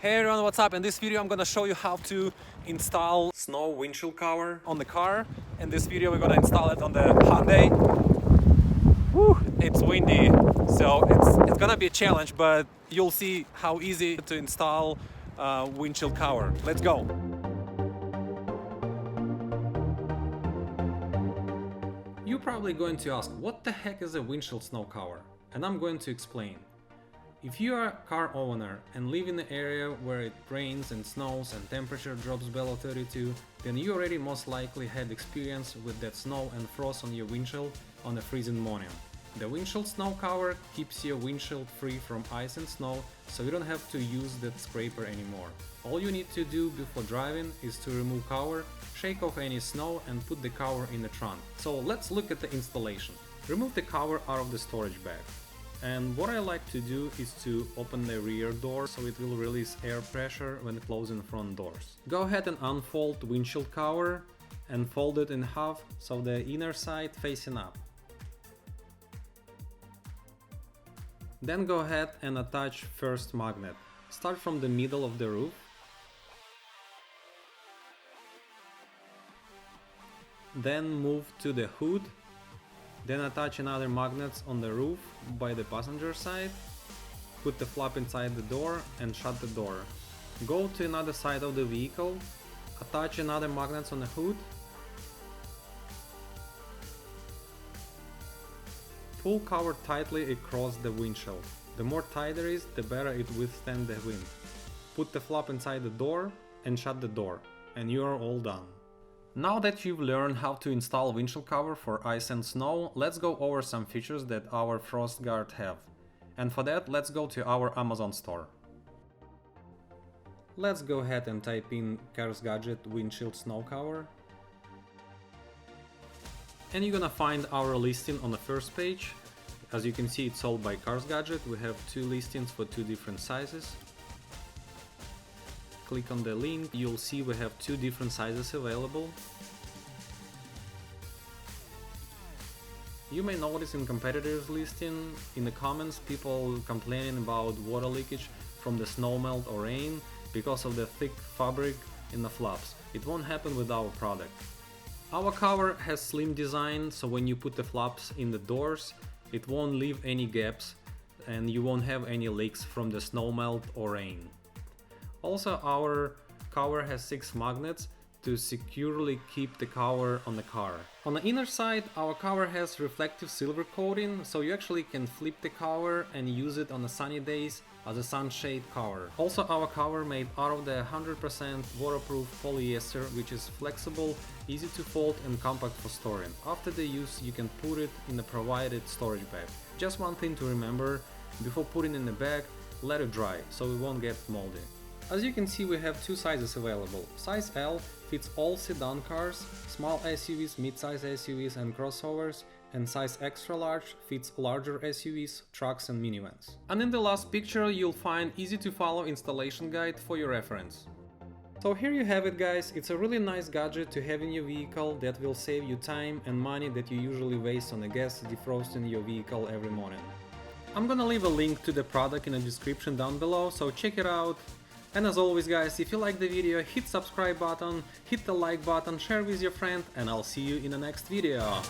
Hey everyone, what's up? In this video I'm gonna show you how to install snow windshield cover on the car. In this video we're gonna install it on the Hyundai. Woo, it's windy, so it's gonna be a challenge, but you'll see how easy to install windshield cover. Let's go! You're probably going to ask, what the heck is a windshield snow cover? And I'm going to explain. If you are a car owner and live in an area where it rains and snows and temperature drops below 32, then you already most likely had experience with that snow and frost on your windshield on a freezing morning. The windshield snow cover keeps your windshield free from ice and snow, so you don't have to use that scraper anymore. All you need to do before driving is to remove cover, shake off any snow and put the cover in the trunk. So let's look at the installation. Remove the cover out of the storage bag. And what I like to do is to open the rear door so it will release air pressure when closing front doors. Go ahead and unfold the windshield cover and fold it in half so the inner side facing up. Then go ahead and attach first magnet. Start from the middle of the roof. Then move to the hood. Then attach another magnets on the roof by the passenger side. Put the flap inside the door and shut the door. Go to another side of the vehicle. Attach another magnets on the hood. Pull cover tightly across the windshield. The more tight it is, the better it withstands the wind. Put the flap inside the door and shut the door, and you are all done. Now that you've learned how to install windshield cover for ice and snow, let's go over some features that our frost guard have. And for that, let's go to our Amazon store. Let's go ahead and type in Car's Gadget windshield snow cover. And you're gonna find our listing on the first page. As you can see, it's sold by Car's Gadget. We have two listings for two different sizes. Click on the link, you'll see we have two different sizes available. You may notice in competitors' listing, in the comments, people complaining about water leakage from the snow melt or rain because of the thick fabric in the flaps. It won't happen with our product. Our cover has slim design, so when you put the flaps in the doors, it won't leave any gaps and you won't have any leaks from the snow melt or rain. Also, our cover has 6 magnets to securely keep the cover on the car. On the inner side, our cover has reflective silver coating, so you actually can flip the cover and use it on the sunny days as a sunshade cover. Also, our cover made out of the 100% waterproof polyester, which is flexible, easy to fold and compact for storing. After the use, you can put it in the provided storage bag. Just one thing to remember, before putting in the bag, let it dry, so it won't get moldy. As you can see, we have two sizes available. Size L fits all sedan cars, small SUVs, mid-size SUVs and crossovers, and size extra large fits larger SUVs, trucks and minivans. And in the last picture you'll find easy to follow installation guide for your reference. So here you have it, guys. It's a really nice gadget to have in your vehicle that will save you time and money that you usually waste on the gas defrosting your vehicle every morning. I'm gonna leave a link to the product in the description down below, so check it out. And as always, guys, if you like the video, hit subscribe button, hit the like button, share with your friend, and I'll see you in the next video.